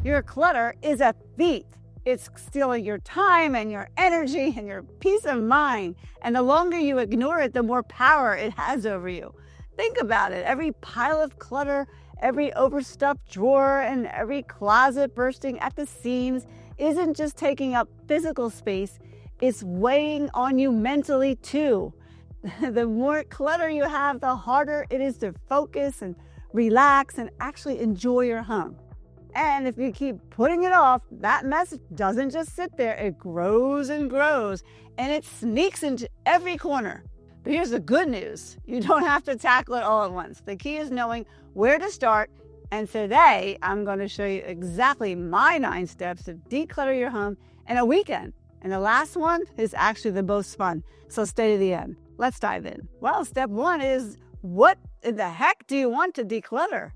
Your clutter is a thief. It's stealing your time and your energy and your peace of mind. And the longer you ignore it, the more power it has over you. Think about it. Every pile of clutter, every overstuffed drawer, and every closet bursting at the seams isn't just taking up physical space, it's weighing on you mentally too. The more clutter you have, the harder it is to focus and relax and actually enjoy your home. And if you keep putting it off, that mess doesn't just sit there. It grows and grows, and it sneaks into every corner. But here's the good news. You don't have to tackle it all at once. The key is knowing where to start. And today, I'm going to show you exactly my 9 steps to declutter your home in a weekend. And the last one is actually the most fun. So stay to the end. Let's dive in. Well, step 1 is, what in the heck do you want to declutter?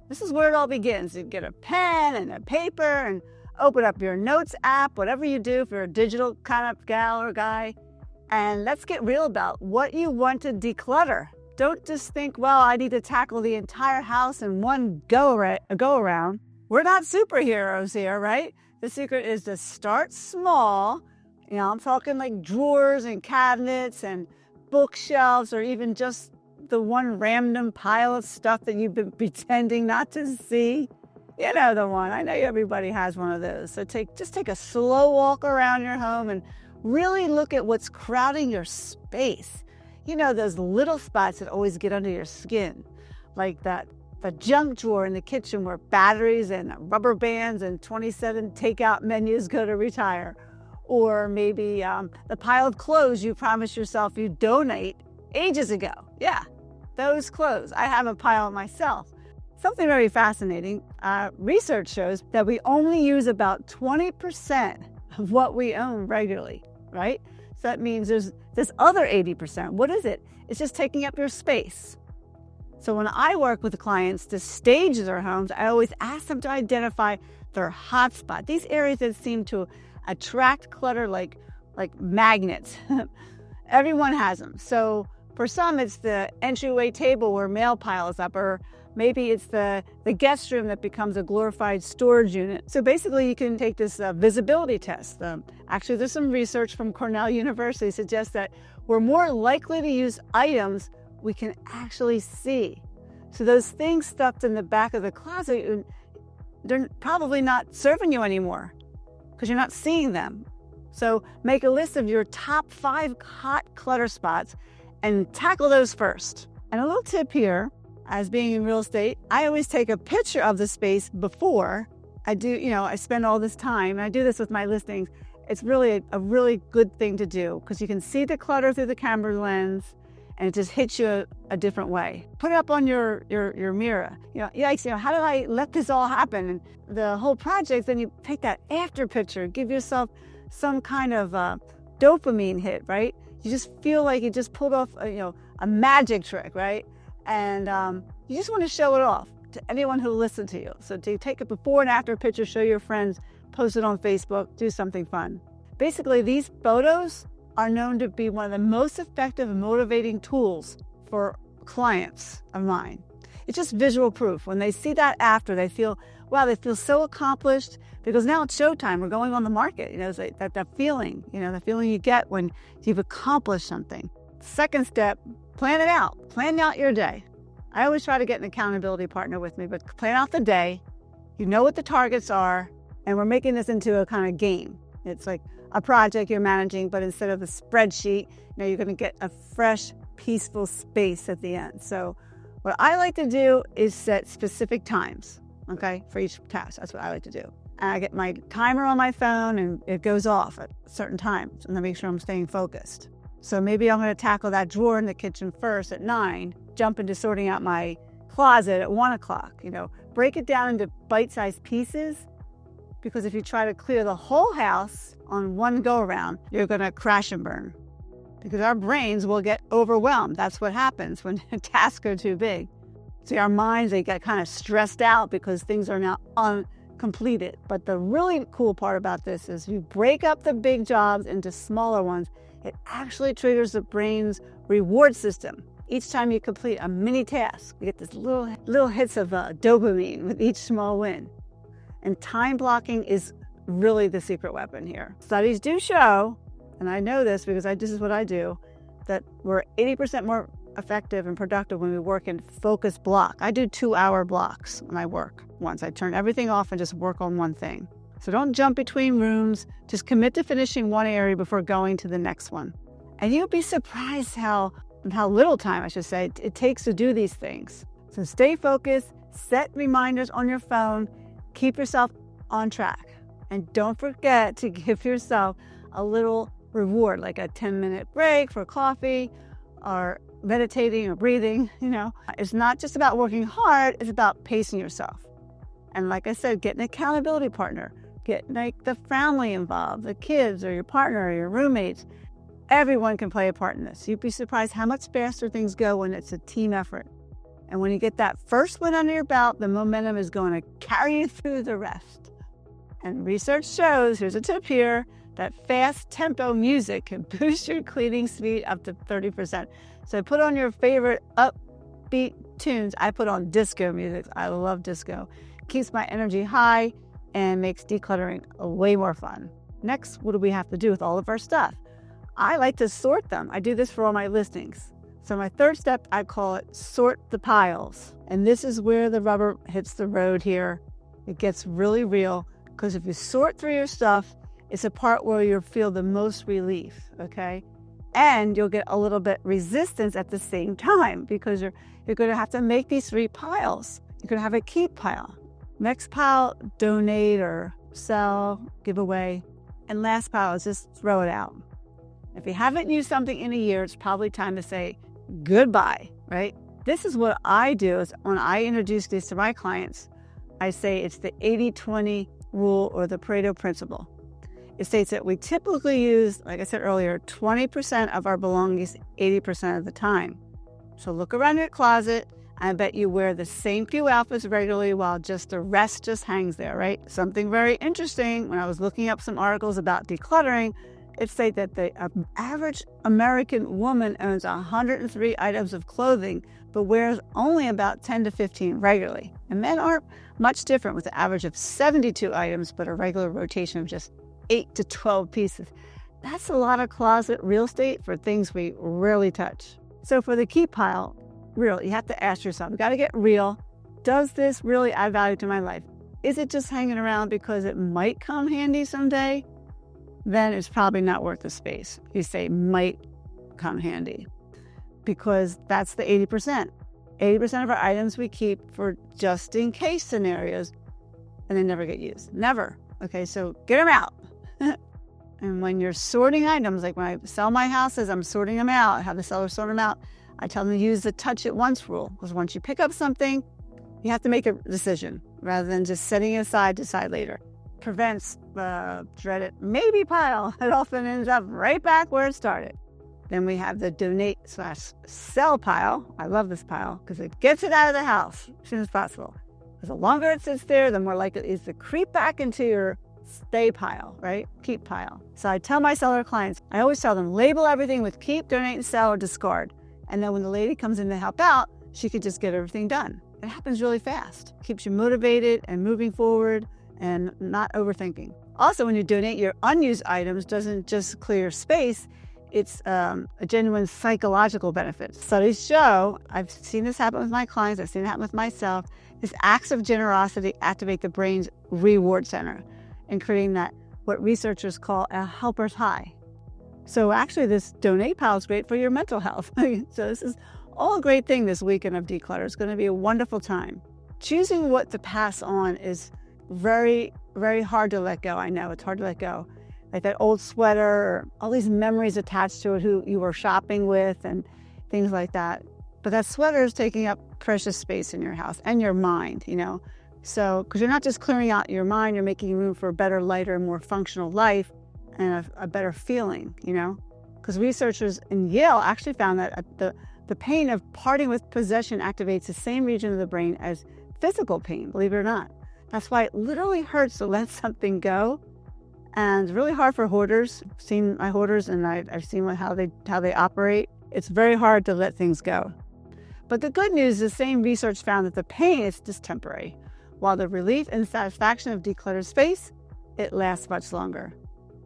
This is where it all begins. You get a pen and a paper and open up your notes app, whatever you do if you're a digital kind of gal or guy. And let's get real about what you want to declutter. Don't just think, well, I need to tackle the entire house in one go around. We're not superheroes here, right? The secret is to start small. You know, I'm talking like drawers and cabinets and bookshelves, or even just the one random pile of stuff that you've been pretending not to see. You know the one. I know everybody has one of those. So just take a slow walk around your home and really look at what's crowding your space. You know, those little spots that always get under your skin, like the junk drawer in the kitchen where batteries and rubber bands and 27 takeout menus go to retire. Or maybe the pile of clothes you promised yourself you'd donate ages ago. Yeah, those clothes. I have a pile myself. Something very fascinating. Research shows that we only use about 20% of what we own regularly, right? So that means there's this other 80%. What is it? It's just taking up your space. So when I work with clients to stage their homes, I always ask them to identify their hotspot. These areas that seem to attract clutter like magnets. Everyone has them. So for some, it's the entryway table where mail piles up, or maybe it's the guest room that becomes a glorified storage unit. So basically, you can take this visibility test. Actually, there's some research from Cornell University suggests that we're more likely to use items we can actually see. So those things stuffed in the back of the closet, they're probably not serving you anymore because you're not seeing them. So make a list of your top 5 hot clutter spots and tackle those first. And a little tip here, as being in real estate, I always take a picture of the space before I do, I spend all this time, and I do this with my listings. It's really a really good thing to do because you can see the clutter through the camera lens and it just hits you a different way. Put it up on your mirror. How did I let this all happen? And the whole project, then you take that after picture, give yourself some kind of dopamine hit, right? You just feel like you just pulled off a magic trick, right? And you just want to show it off to anyone who listens to you. So to take a before and after picture, show your friends, post it on Facebook, do something fun. Basically, these photos are known to be one of the most effective and motivating tools for clients of mine. It's just visual proof. When they see that after, they feel so accomplished because now it's showtime. We're going on the market. It's like that feeling, the feeling you get when you've accomplished something. Second step, plan it out. Plan out your day. I always try to get an accountability partner with me, but plan out the day. You know what the targets are, and we're making this into a kind of game. It's like a project you're managing, but instead of a spreadsheet, you're going to get a fresh, peaceful space at the end. So what I like to do is set specific times, okay, for each task. That's what I like to do. And I get my timer on my phone, and it goes off at certain times, and I make sure I'm staying focused. So maybe I'm going to tackle that drawer in the kitchen first at 9, jump into sorting out my closet at 1 o'clock. Break it down into bite-sized pieces, because if you try to clear the whole house on one go-around, you're going to crash and burn, because our brains will get overwhelmed. That's what happens when tasks are too big. See, our minds, they get kind of stressed out because things are now uncompleted. But the really cool part about this is you break up the big jobs into smaller ones. It actually triggers the brain's reward system. Each time you complete a mini task, you get this little hits of dopamine with each small win. And time blocking is really the secret weapon here. Studies do show, and I know this because this is what I do, that we're 80% more effective and productive when we work in focused block. I do 2-hour blocks when I work. Once I turn everything off and just work on one thing. So don't jump between rooms. Just commit to finishing one area before going to the next one. And you'll be surprised how little time, I should say, it takes to do these things. So stay focused, set reminders on your phone, keep yourself on track. And don't forget to give yourself a little reward, like a 10-minute break for coffee or meditating or breathing. It's not just about working hard, it's about pacing yourself. And like I said, get an accountability partner, get the family involved, the kids or your partner or your roommates. Everyone can play a part in this. You'd be surprised how much faster things go when it's a team effort. And when you get that first win under your belt, the momentum is going to carry you through the rest. And research shows, here's a tip here, that fast tempo music can boost your cleaning speed up to 30%. So put on your favorite upbeat tunes. I put on disco music. I love disco. Keeps my energy high and makes decluttering way more fun. Next, what do we have to do with all of our stuff? I like to sort them. I do this for all my listings. So my third step, I call it sort the piles. And this is where the rubber hits the road here. It gets really real because if you sort through your stuff, it's a part where you'll feel the most relief, okay? And you'll get a little bit resistance at the same time because you're going to have to make these 3 piles. You're going to have a keep pile. Next pile, donate or sell, give away. And last pile is just throw it out. If you haven't used something in a year, it's probably time to say goodbye, right? This is what I do is when I introduce this to my clients, I say it's the 80-20 rule or the Pareto principle. It states that we typically use, like I said earlier, 20% of our belongings 80% of the time. So look around your closet. I bet you wear the same few outfits regularly while just the rest just hangs there, right? Something very interesting, when I was looking up some articles about decluttering, it states that the average American woman owns 103 items of clothing, but wears only about 10 to 15 regularly. And men aren't much different with an average of 72 items, but a regular rotation of just 8 to 12 pieces. That's a lot of closet real estate for things we rarely touch. So for the keep pile, you have to ask yourself, you got to get real. Does this really add value to my life? Is it just hanging around because it might come handy someday? Then it's probably not worth the space. You say might come handy because that's the 80%. 80% of our items we keep for just in case scenarios and they never get used. Never. Okay, so get them out. And when you're sorting items, like when I sell my houses, I'm sorting them out. I have the seller sort them out. I tell them to use the touch it once rule because once you pick up something, you have to make a decision rather than just setting it aside, decide later. Prevents the dreaded maybe pile. It often ends up right back where it started. Then we have the donate/sell pile. I love this pile because it gets it out of the house as soon as possible. Because the longer it sits there, the more likely it is to creep back into your stay pile, right? Keep pile. So I tell my seller clients, I always tell them, label everything with keep, donate, sell, or discard. And then when the lady comes in to help out, she could just get everything done. It happens really fast. Keeps you motivated and moving forward and not overthinking. Also, when you donate your unused items, doesn't just clear space, it's a genuine psychological benefit. Studies show, I've seen this happen with my clients, I've seen it happen with myself, these acts of generosity activate the brain's reward center and creating that, what researchers call a helper's high. So actually this donate pile is great for your mental health. So this is all a great thing this weekend of declutter. It's going to be a wonderful time. Choosing what to pass on is very, very hard to let go. I know it's hard to let go. Like that old sweater, or all these memories attached to it, who you were shopping with and things like that. But that sweater is taking up precious space in your house and your mind, So, because you're not just clearing out your mind, you're making room for a better, lighter, more functional life and a better feeling, Because researchers in Yale actually found that the pain of parting with possession activates the same region of the brain as physical pain, believe it or not. That's why it literally hurts to let something go. And it's really hard for hoarders. I've seen my hoarders and I've seen how they operate. It's very hard to let things go. But the good news, the same research found that the pain is just temporary. while the relief and satisfaction of decluttered space, it lasts much longer.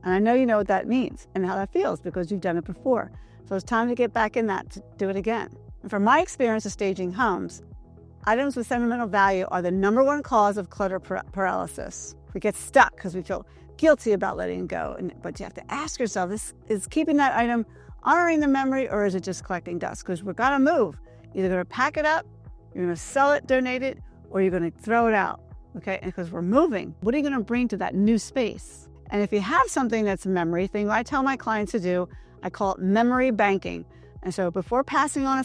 And I know you know what that means and how that feels because you've done it before. So it's time to get back in that, to do it again. And from my experience of staging homes, items with sentimental value are the number one cause of clutter paralysis. We get stuck because we feel guilty about letting it go. But you have to ask yourself, is keeping that item honoring the memory, or is it just collecting dust? Because we're going to move. Either going to pack it up, you're going to sell it, donate it, or you're going to throw it out. Okay? And because we're moving, what are you going to bring to that new space? And if you have something that's a memory thing, what I tell my clients to do, I call it memory banking. And so before passing on a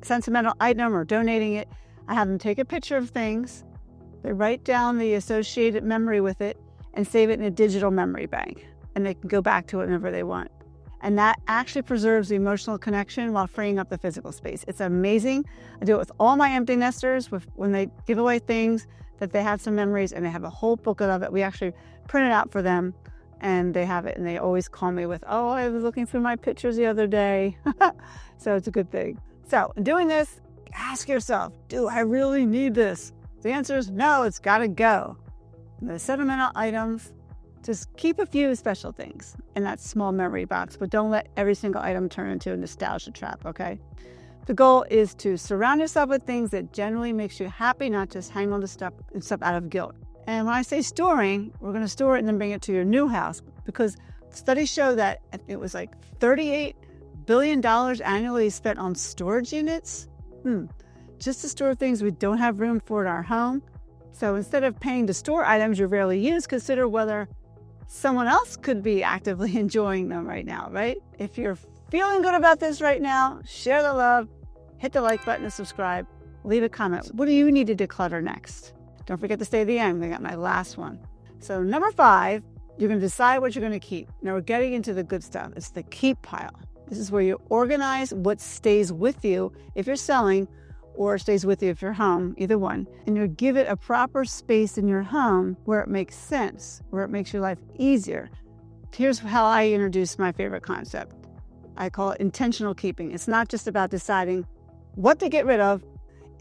sentimental item or donating it, I have them take a picture of things, they write down the associated memory with it, and save it in a digital memory bank. And they can go back to it whenever they want. And that actually preserves the emotional connection while freeing up the physical space. It's amazing. I do it with all my empty nesters when they give away things that they have some memories and they have a whole booklet of it. We actually print it out for them and they have it. And they always call me with, oh, I was looking through my pictures the other day. So it's a good thing. So in doing this, ask yourself, do I really need this? The answer is no, it's got to go. And the sentimental items, just keep a few special things in that small memory box, but don't let every single item turn into a nostalgia trap, okay? The goal is to surround yourself with things that generally makes you happy, not just hang on to stuff out of guilt. And when I say storing, we're going to store it and then bring it to your new house because studies show that it was like $38 billion annually spent on storage units. Just to store things we don't have room for in our home. So instead of paying to store items you rarely use, consider whether someone else could be actively enjoying them right now, right? If you're feeling good about this right now, share the love, hit the like button and subscribe, leave a comment. What do you need to declutter next? Don't forget to stay to the end. We got my last one. So number 5, you're going to decide what you're going to keep. Now we're getting into the good stuff. It's the keep pile. This is where you organize what stays with you if you're selling or stays with you if you're home, either one. And you give it a proper space in your home where it makes sense, where it makes your life easier. Here's how I introduce my favorite concept. I call it intentional keeping. It's not just about deciding what to get rid of.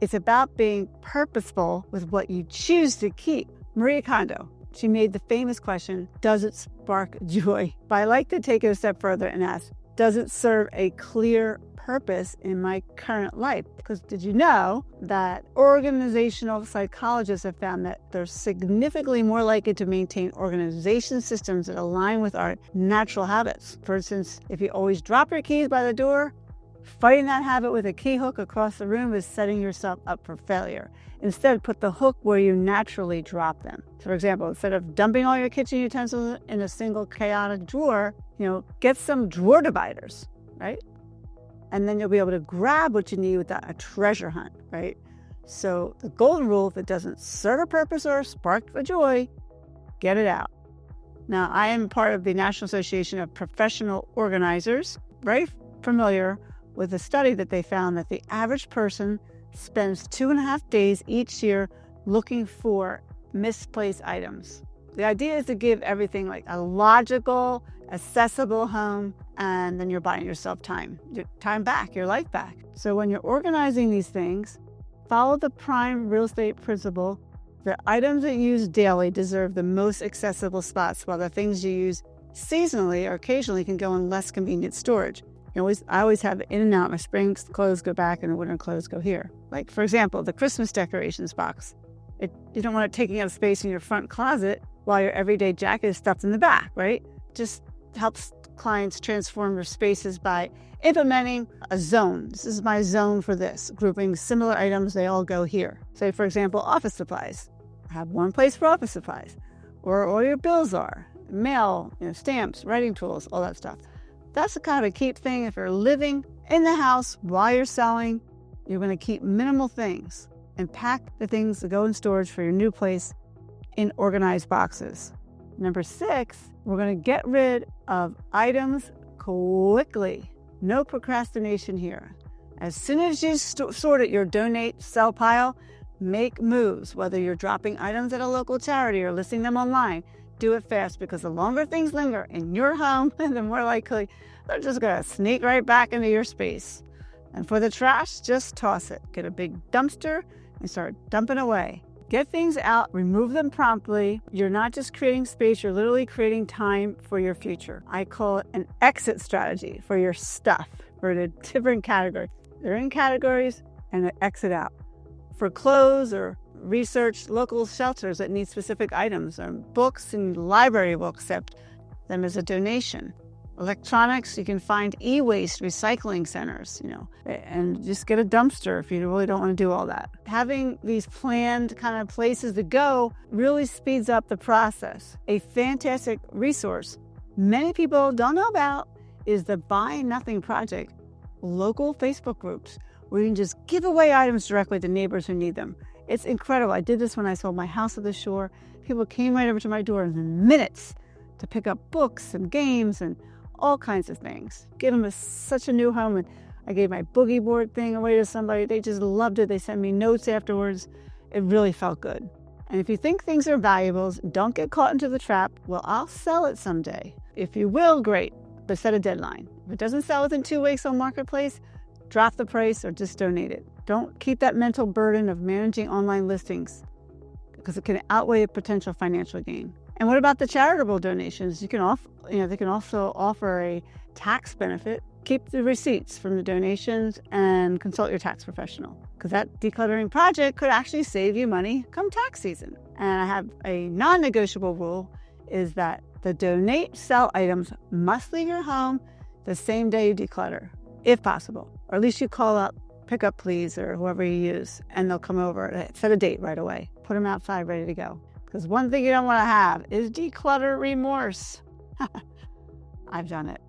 It's about being purposeful with what you choose to keep. Marie Kondo, she made the famous question, does it spark joy? But I like to take it a step further and ask, does it serve a clear purpose in my current life? Because did you know that organizational psychologists have found that they're significantly more likely to maintain organization systems that align with our natural habits? For instance, if you always drop your keys by the door, fighting that habit with a key hook across the room is setting yourself up for failure. Instead, put the hook where you naturally drop them. For example, instead of dumping all your kitchen utensils in a single chaotic drawer, get some drawer dividers, right? And then you'll be able to grab what you need without a treasure hunt, right? So the golden rule, if it doesn't serve a purpose or spark a joy, get it out. Now, I am part of the National Association of Professional Organizers, very familiar with a study that they found that the average person spends 2.5 days each year looking for misplaced items. The idea is to give everything like a logical, accessible home, and then you're buying yourself time. Your time back, your life back. So when you're organizing these things, follow the prime real estate principle. The items that you use daily deserve the most accessible spots, while the things you use seasonally or occasionally can go in less convenient storage. I always have it in and out. My spring clothes go back and the winter clothes go here. Like, for example, the Christmas decorations box. You don't want it taking up space in your front closet while your everyday jacket is stuffed in the back, right? Just helps clients transform their spaces by implementing a zone. This is my zone for this. Grouping similar items, they all go here. Say, for example, office supplies. Have one place for office supplies. Or all your bills are. Mail, stamps, writing tools, all that stuff. That's the kind of a keep thing. If you're living in the house while you're selling, you're going to keep minimal things and pack the things that go in storage for your new place in organized boxes. Number 6, we're going to get rid of items quickly. No procrastination here. As soon as you sort your donate, sell pile, make moves. Whether you're dropping items at a local charity or listing them online, do it fast, because the longer things linger in your home, the more likely they're just going to sneak right back into your space. And for the trash, just toss it. Get a big dumpster and start dumping away. Get things out, remove them promptly. You're not just creating space, you're literally creating time for your future. I call it an exit strategy for your stuff, for the different categories. They're in categories and they exit out. For clothes or research local shelters that need specific items, or books and library will accept them as a donation. Electronics, you can find e-waste recycling centers, and just get a dumpster if you really don't want to do all that. Having these planned kind of places to go really speeds up the process. A fantastic resource many people don't know about is the Buy Nothing Project, local Facebook groups where you can just give away items directly to neighbors who need them. It's incredible. I did this when I sold my house at the shore. People came right over to my door in minutes to pick up books and games and all kinds of things. Give them such a new home. And I gave my boogie board thing away to somebody. They just loved it. They sent me notes afterwards. It really felt good. And if you think things are valuables, don't get caught into the trap. Well, I'll sell it someday. If you will, great, but set a deadline. If it doesn't sell within 2 weeks on Marketplace, drop the price or just donate it. Don't keep that mental burden of managing online listings because it can outweigh a potential financial gain. And what about the charitable donations? They can also offer a tax benefit. Keep the receipts from the donations and consult your tax professional because that decluttering project could actually save you money come tax season. And I have a non-negotiable rule is that the donate sell items must leave your home the same day you declutter, if possible. Or at least you call up, pick up please, or whoever you use, and they'll come over, set a date right away. Put them outside ready to go. Because one thing you don't want to have is declutter remorse. I've done it.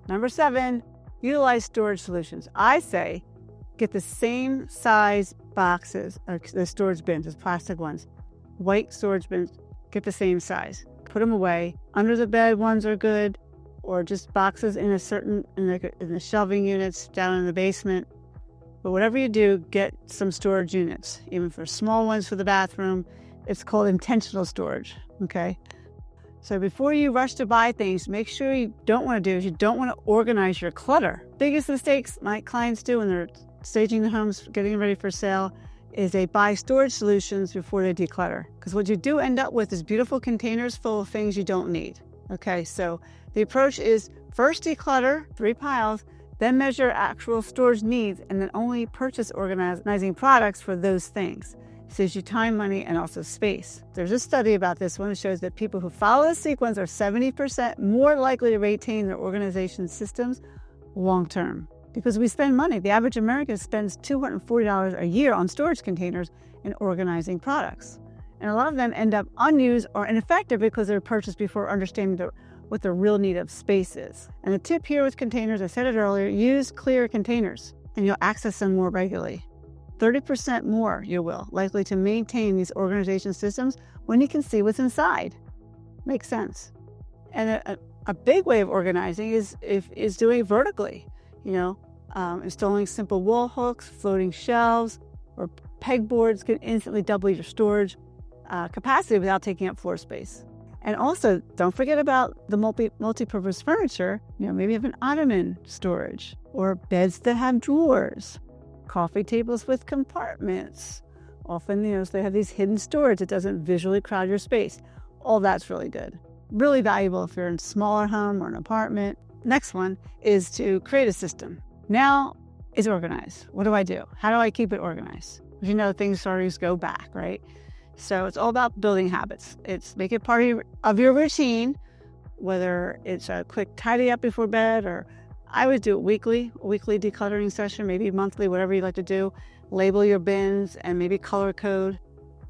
Number 7, utilize storage solutions. I say get the same size boxes, or the storage bins, as plastic ones. White storage bins, get the same size. Put them away. Under the bed ones are good, or just boxes in the shelving units down in the basement. But whatever you do, get some storage units, even for small ones for the bathroom. It's called intentional storage, okay? So before you rush to buy things, make sure you don't want to organize your clutter. Biggest mistakes my clients do when they're staging the homes, getting ready for sale, is they buy storage solutions before they declutter. Because what you do end up with is beautiful containers full of things you don't need, okay? So the approach is first declutter 3 piles, then measure actual storage needs, and then only purchase organizing products for those things. Saves you time, money, and also space. There's a study about this one that shows that people who follow this sequence are 70% more likely to retain their organization systems long term. Because we spend money. The average American spends $240 a year on storage containers and organizing products. And a lot of them end up unused or ineffective because they're purchased before understanding what the real need of space is. And the tip here with containers, I said it earlier, use clear containers and you'll access them more regularly. 30% more you will likely to maintain these organization systems when you can see what's inside. Makes sense. And a big way of organizing is doing it vertically. Installing simple wall hooks, floating shelves, or pegboards can instantly double your storage capacity without taking up floor space. And also, don't forget about the multi-purpose furniture. Maybe you have an ottoman storage or beds that have drawers. Coffee tables with compartments. Often, they have these hidden storage that doesn't visually crowd your space. All that's really good. Really valuable if you're in a smaller home or an apartment. Next one is to create a system. Now it's organized. What do I do? How do I keep it organized? Because things always go back, right? So it's all about building habits. Make it part of your routine, whether it's a quick tidy up before bed or I would do it weekly, a weekly decluttering session, maybe monthly, whatever you like to do. Label your bins and maybe color code.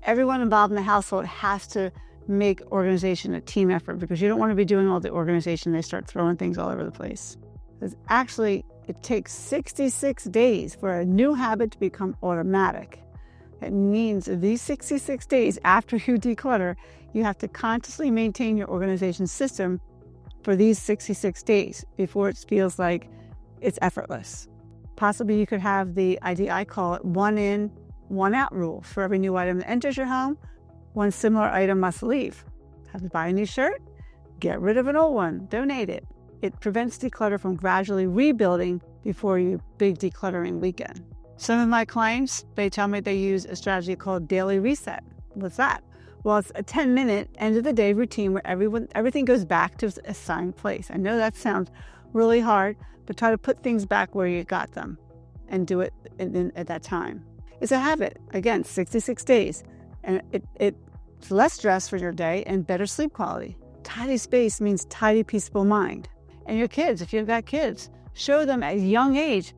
Everyone involved in the household has to make organization a team effort because you don't want to be doing all the organization. They start throwing things all over the place. Because actually, it takes 66 days for a new habit to become automatic. It means these 66 days after you declutter, you have to consciously maintain your organization system for these 66 days before it feels like it's effortless. Possibly you could have the idea, I call it, 1 in, 1 out rule. For every new item that enters your home, 1 similar item must leave. Have to buy a new shirt, get rid of an old one, donate it. It prevents declutter from gradually rebuilding before your big decluttering weekend. Some of my clients, they tell me they use a strategy called daily reset. What's that? Well, it's a 10-minute end of the day routine where everything goes back to its assigned place. I know that sounds really hard, but try to put things back where you got them and do it at that time. It's a habit. Again, 66 days. And it's less stress for your day and better sleep quality. Tidy space means tidy, peaceful mind. And your kids, if you've got kids, show them at a young age.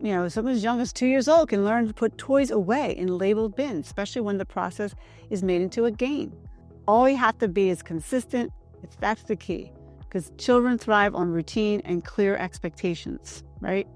Someone as young as 2 years old can learn to put toys away in labeled bins, especially when the process is made into a game. All you have to be is consistent. That's the key, because children thrive on routine and clear expectations, right?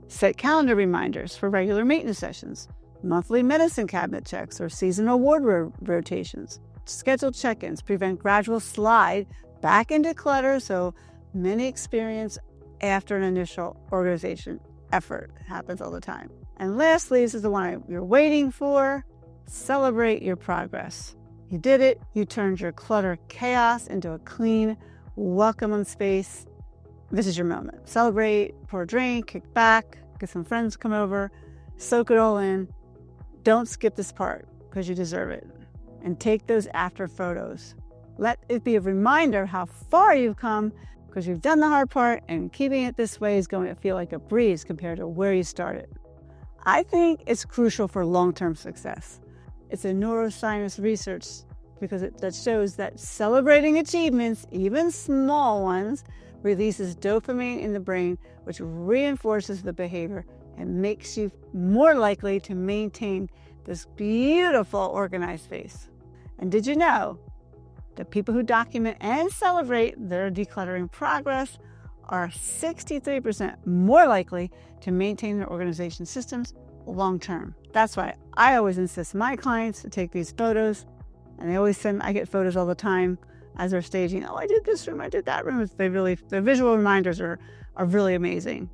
Set calendar reminders for regular maintenance sessions, monthly medicine cabinet checks, or seasonal wardrobe rotations. Schedule check-ins prevent gradual slide back into clutter, so many experience after an initial organization effort. It happens all the time. And lastly, this is the one you're waiting for. Celebrate your progress. You did it. You turned your clutter chaos into a clean, welcoming space. This is your moment. Celebrate, pour a drink, kick back, get some friends to come over, soak it all in. Don't skip this part because you deserve it. And take those after photos. Let it be a reminder how far you've come, because you've done the hard part, and keeping it this way is going to feel like a breeze compared to where you started. I think it's crucial for long-term success. It's a neuroscience research that shows that celebrating achievements, even small ones, releases dopamine in the brain, which reinforces the behavior and makes you more likely to maintain this beautiful organized space. And did you know that people who document and celebrate their decluttering progress are 63% more likely to maintain their organization systems long term? That's why I always insist my clients to take these photos, and I get photos all the time as they're staging. Oh, I did this room, I did that room. The visual reminders are really amazing.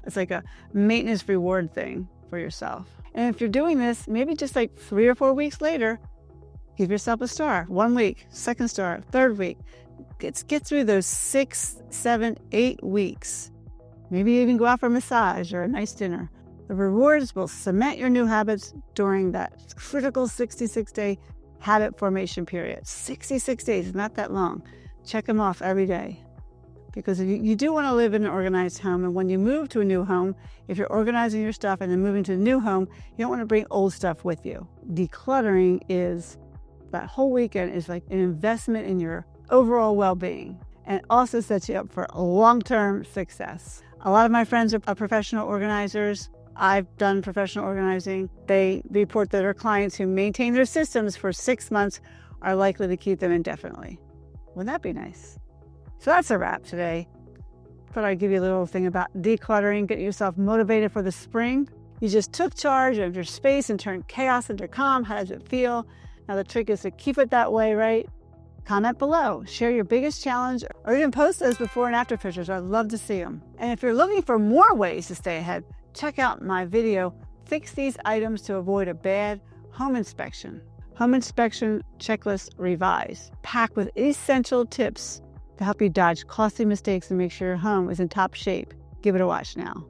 It's like a maintenance reward thing for yourself. And if you're doing this, maybe just like 3 or 4 weeks later, give yourself a star. 1 week, second star, third week. Get through those 6, 7, 8 weeks. Maybe even go out for a massage or a nice dinner. The rewards will cement your new habits during that critical 66-day habit formation period. 66 days is not that long. Check them off every day. Because you do want to live in an organized home, and when you move to a new home, if you're organizing your stuff and then moving to a new home, you don't want to bring old stuff with you. Decluttering that whole weekend is like an investment in your overall well-being, and also sets you up for long-term success. A lot of my friends are professional organizers. I've done professional organizing. They report that their clients who maintain their systems for 6 months are likely to keep them indefinitely. Wouldn't that be nice? So that's a wrap today. Thought I'd give you a little thing about decluttering, get yourself motivated for the spring. You just took charge of your space and turned chaos into calm. How does it feel? Now the trick is to keep it that way, right? Comment below, share your biggest challenge, or even post those before and after pictures. I'd love to see them. And if you're looking for more ways to stay ahead, check out my video, Fix These Items to Avoid a Bad Home Inspection. Home Inspection Checklist Revised, packed with essential tips to help you dodge costly mistakes and make sure your home is in top shape. Give it a watch now.